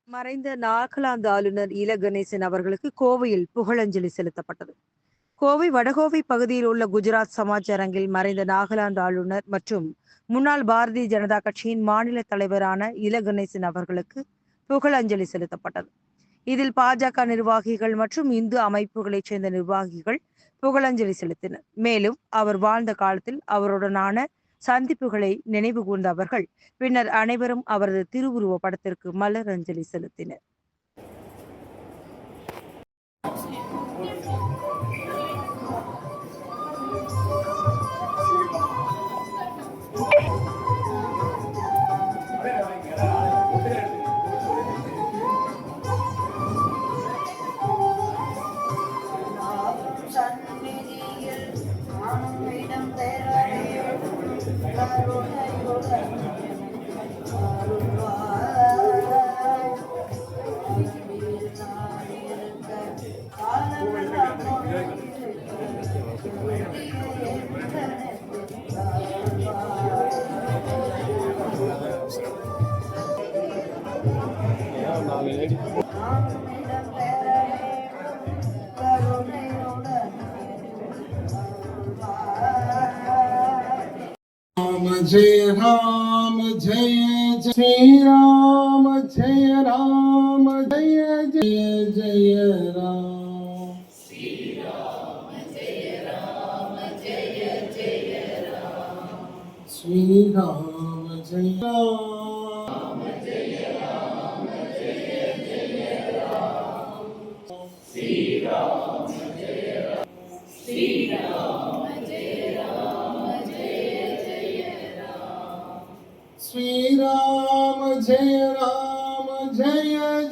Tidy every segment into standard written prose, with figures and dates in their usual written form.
மறைந்த நாகாலாந்து ஆளுநர் இல கணேசன் அவர்களுக்கு கோவையில் புகழஞ்சலி செலுத்தப்பட்டது. கோவை வடகோவை பகுதியில் உள்ள குஜராத் சமாஜ் அரங்கில் மறைந்த நாகாலாந்து ஆளுநர் மற்றும் முன்னாள் பாரதிய ஜனதா கட்சியின் மாநில தலைவரான இல கணேசன் அவர்களுக்கு புகழஞ்சலி செலுத்தப்பட்டது. இதில் பாஜக நிர்வாகிகள் மற்றும் இந்து அமைப்புகளைச் சேர்ந்த நிர்வாகிகள் புகழஞ்சலி செலுத்தினர். மேலும் அவர் வாழ்ந்த காலத்தில் அவருடனான சந்திப்புகளை நினைவு கூர்ந்த அவர்கள் பின்னர் அனைவரும் அவரது திருவுருவ படத்திற்கு மலர் அஞ்சலி செலுத்தினர். जय राम जय श्री राम जय राम जय जय जय राम श्री राम जय राम जय जय राम श्री राम जय राम जय राम जय जय राम श्री राम जय राम श्री राम श्री राम जय राम जय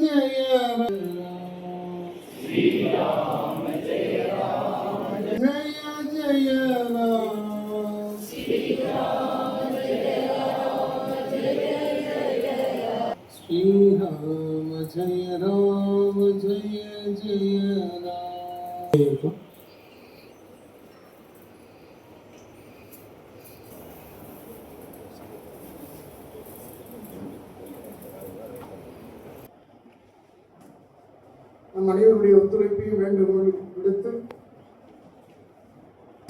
जय राम श्री राम जय राम जय जय राम श्री राम जय राम जय जय राम श्री राम जय राम जय जय राम. நம் அனைவருடைய ஒத்துழைப்பையும் வேண்டுகோள் விடுத்து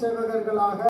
சேவகர்களாக